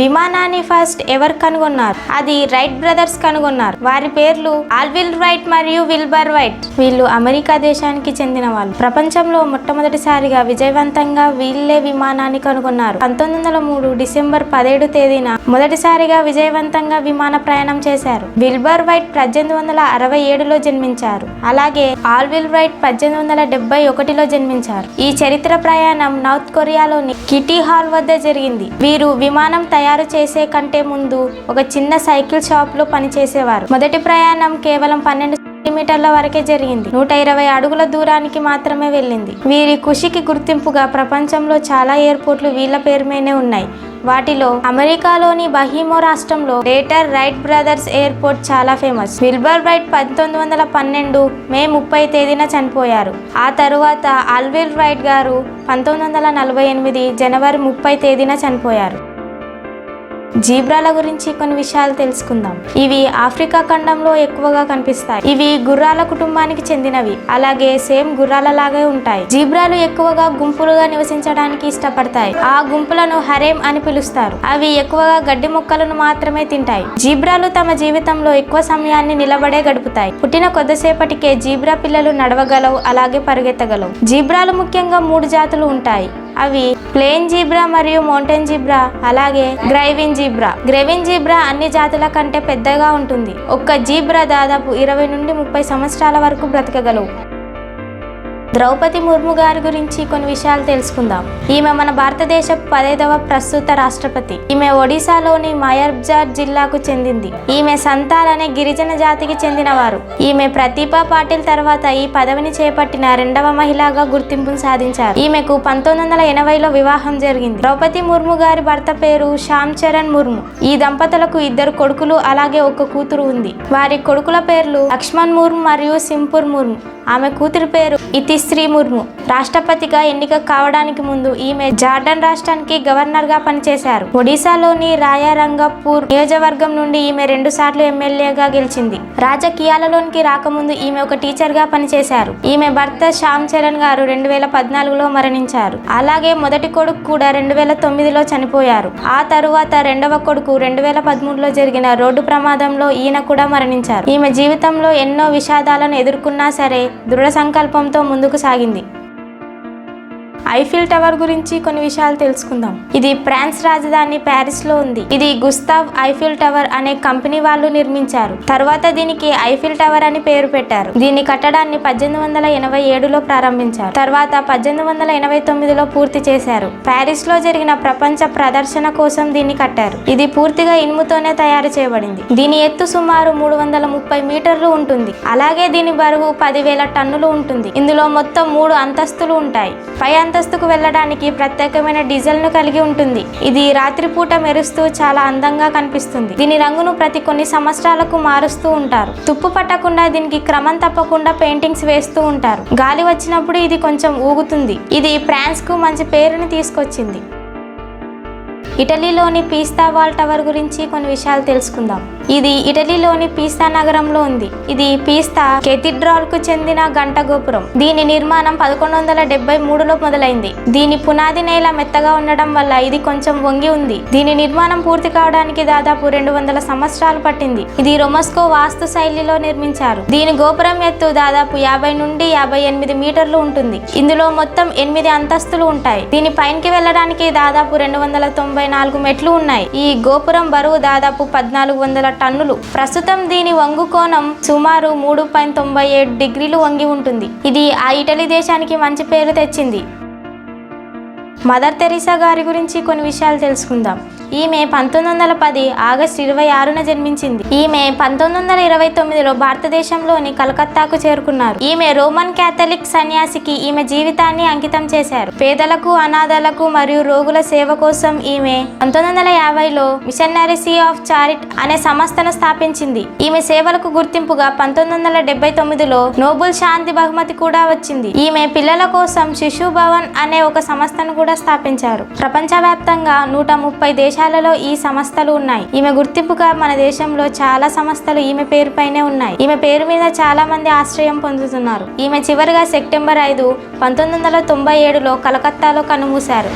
విమానాన్ని ఫస్ట్ ఎవరు కనుగొన్నారు? అది రైట్ బ్రదర్స్ కనుగొన్నారు. వారి పేర్లు ఆల్విల్ రైట్ మరియు విల్బర్ రైట్. వీళ్ళు అమెరికా దేశానికి చెందిన వాళ్ళు. ప్రపంచంలో మొట్టమొదటిసారిగా విజయవంతంగా వీళ్ళే విమానాన్ని కనుగొన్నారు. 1903 డిసెంబర్ 17 తేదీన మొదటిసారిగా విజయవంతంగా విమాన ప్రయాణం చేశారు. విల్బర్ వైట్ 1867లో జన్మించారు. అలాగే ఆల్విల్ రైట్ 1871లో జన్మించారు. ఈ చరిత్ర ప్రయాణం నార్త్ కొరియాలోని కిటీ హాల్ వద్ద జరిగింది. వీరు విమానం తయారు చేసే కంటే ముందు ఒక చిన్న సైకిల్ షాప్ లో పనిచేసేవారు. మొదటి ప్రయాణం కేవలం 12 సెంటీమీటర్ల వరకే జరిగింది. 120 అడుగుల దూరానికి మాత్రమే వెళ్ళింది. వీరి కృషికి గుర్తింపుగా ప్రపంచంలో చాలా ఎయిర్పోర్ట్లు వీళ్ళ పేరు మీదే ఉన్నాయి. వాటిలో అమెరికాలోని బహీమో రాష్ట్రంలో గ్రేటర్ రైట్ బ్రదర్స్ ఎయిర్పోర్ట్ చాలా ఫేమస్. విల్బర్ రైట్ 1912 మే 30 తేదీన చనిపోయారు. ఆ తరువాత ఆల్విల్ రైట్ గారు 1948 జనవరి 30 తేదీన చనిపోయారు. జీబ్రాల గురించి కొన్ని విషయాలు తెలుసుకుందాం. ఇవి ఆఫ్రికా ఖండంలో ఎక్కువగా కనిపిస్తాయి. ఇవి గుర్రాల కుటుంబానికి చెందినవి. అలాగే సేమ్ గుర్రాల లాగే ఉంటాయి. జీబ్రాలు ఎక్కువగా గుంపులుగా నివసించడానికి ఇష్టపడతాయి. ఆ గుంపులను హరేం అని పిలుస్తారు. అవి ఎక్కువగా గడ్డి మొక్కలను మాత్రమే తింటాయి. జీబ్రాలు తమ జీవితంలో ఎక్కువ సమయాన్ని నిలబడే గడుపుతాయి. పుట్టిన కొద్దిసేపటికే జీబ్రా పిల్లలు నడవగలవు, అలాగే పరిగెత్తగలవు. జీబ్రాలు ముఖ్యంగా 3 జాతులు ఉంటాయి. అవి ప్లేన్ జీబ్రా మరియు మౌంటైన్ జీబ్రా, అలాగే గ్రైవిన్ జీబ్రా. గ్రైవిన్ జీబ్రా అన్ని జాతుల కంటే పెద్దగా ఉంటుంది. ఒక్క జీబ్రా దాదాపు 20 నుండి 30 సంవత్సరాల వరకు బ్రతకగలవు. ద్రౌపది ముర్ము గారి గురించి కొన్ని విషయాలు తెలుసుకుందాం. ఈమె మన భారతదేశపు 15వ ప్రస్తుత రాష్ట్రపతి. ఈమె ఒడిశాలోని మయర్బ్జార్ జిల్లాకు చెందింది. ఈమె సంతాల్ అనే గిరిజన జాతికి చెందినవారు. ఈమె ప్రతిభా పాటిల్ తర్వాత ఈ పదవిని చేపట్టిన 2వ మహిళగా గుర్తింపును సాధించారు. ఈమెకు 1980లో వివాహం జరిగింది. ద్రౌపది ముర్ము గారి భర్త పేరు శ్యామ్ చరణ్ ముర్ము. ఈ దంపతులకు 2 కొడుకులు అలాగే 1 కూతురు ఉంది. వారి కొడుకుల పేర్లు లక్ష్మణ్ ముర్ము మరియు సింపూర్ ముర్ము. ఆమె కూతురి పేరు ఇతిశ్రీ ముర్ము. రాష్ట్రపతిగా ఎన్నిక కావడానికి ముందు ఈమె జార్ఖండ్ రాష్ట్రానికి గవర్నర్ గా పనిచేశారు. ఒడిశాలోని రాయరంగపూర్ నియోజకవర్గం నుండి ఈమె 2 సార్లు ఎమ్మెల్యేగా గెలిచింది. రాజకీయాలలోనికి రాకముందు ఈమె ఒక టీచర్ గా పనిచేశారు. ఈమె భర్త శ్యామ్ చరణ్ గారు 2014లో మరణించారు. అలాగే మొదటి కొడుకు కూడా 2009లో చనిపోయారు. ఆ తరువాత 2వ కొడుకు 2013లో జరిగిన రోడ్డు ప్రమాదంలో ఈయన కూడా మరణించారు. ఈమె జీవితంలో ఎన్నో విషాదాలను ఎదుర్కొన్నా సరే దృఢ సంకల్పంతో ముందుకు సాగింది. ఐఫిల్ టవర్ గురించి కొన్ని విషయాలు తెలుసుకుందాం. ఇది ఫ్రాన్స్ రాజధాని ప్యారిస్ లో ఉంది. ఇది గుస్తావ్ ఐఫిల్ టవర్ అనే కంపెనీ వాళ్ళు నిర్మించారు. తర్వాత దీనికి ఐఫిల్ టవర్ అని పేరు పెట్టారు. దీని కట్టడాన్ని 1887లో ప్రారంభించారు. తర్వాత 1889లో పూర్తి చేశారు. ప్యారిస్ లో జరిగిన ప్రపంచ ప్రదర్శన కోసం దీన్ని కట్టారు. ఇది పూర్తిగా ఇనుముతోనే తయారు చేయబడింది. దీని ఎత్తు సుమారు 330 మీటర్లు ఉంటుంది. అలాగే దీని బరువు 10,000 టన్నులు ఉంటుంది. ఇందులో మొత్తం 3 అంతస్తులు ఉంటాయి. పై అంతస్తుకు వెళ్ళడానికి ప్రత్యేకమైన డీజిల్ ను కలిగి ఉంటుంది. ఇది రాత్రిపూట మెరుస్తూ చాలా అందంగా కనిపిస్తుంది. దీని రంగును ప్రతి కొన్ని సంవత్సరాలకు మారుస్తూ ఉంటారు. తుప్పు పట్టకుండా దీనికి క్రమం తప్పకుండా పెయింటింగ్స్ వేస్తూ ఉంటారు. గాలి వచ్చినప్పుడు ఇది కొంచెం ఊగుతుంది. ఇది ఫ్రాన్స్ కు మంచి పేరుని తీసుకొచ్చింది. ఇటలీలోని పీసా వాల్ టవర్ గురించి కొన్ని విషయాలు తెలుసుకుందాం. ఇది ఇటలీలోని పీసా నగరంలో ఉంది. ఇది పీసా కేథీడ్రాల్ కు చెందిన గంట గోపురం. దీని నిర్మాణం 1173లో మొదలైంది. దీని పునాది నేల మెత్తగా ఉండడం వల్ల ఇది కొంచెం వంగి ఉంది. దీని నిర్మాణం పూర్తి కావడానికి దాదాపు 200 సంవత్సరాలు పట్టింది. ఇది రొమస్కో వాస్తు శైలిలో నిర్మించారు. దీని గోపురం ఎత్తు దాదాపు 50 నుండి 58 మీటర్లు ఉంటుంది. ఇందులో మొత్తం 8 అంతస్తులు ఉంటాయి. దీని పైకి వెళ్ళడానికి దాదాపు 294 మెట్లు ఉన్నాయి. ఈ గోపురం బరువు దాదాపు 1400 టన్నులు. ప్రస్తుతం దీని వంగు కోణం సుమారు 3.97 డిగ్రీలు వంగి ఉంటుంది. ఇది ఆ ఇటలీ దేశానికి మంచి పేరు తెచ్చింది. మదర్ తెరీసా గారి గురించి కొన్ని విషయాలు తెలుసుకుందాం. ఈమె 1910 ఆగస్టు 26న జన్మించింది. ఈమె 1929లో భారతదేశంలోని కలకత్తాకు చేరుకున్నారు. ఈమె రోమన్ క్యాథలిక్ సన్యాసికి ఈమె జీవితాన్ని అంకితం చేశారు. పేదలకు, అనాథలకు మరియు రోగుల సేవ కోసం ఈమె 1950లో మిషనరీస్ ఆఫ్ చారిటీ అనే సంస్థను స్థాపించింది. ఈమె సేవలకు గుర్తింపుగా 1979లో నోబెల్ శాంతి బహుమతి కూడా వచ్చింది. ఈమె పిల్లల కోసం శిశు భవన్ అనే ఒక సంస్థను కూడా స్థాపించారు. ప్రపంచవ్యాప్తంగా 130 దేశాలలో ఈ సంస్థలు ఉన్నాయి. ఈమె గుర్తింపుగా మన దేశంలో చాలా సంస్థలు ఈమె పేరుపైనే ఉన్నాయి. ఈమె పేరు మీద చాలా మంది ఆశ్రయం పొందుతున్నారు. ఈమె చివరిగా సెప్టెంబర్ 5, 1997లో కలకత్తాలో కన్నుమూశారు.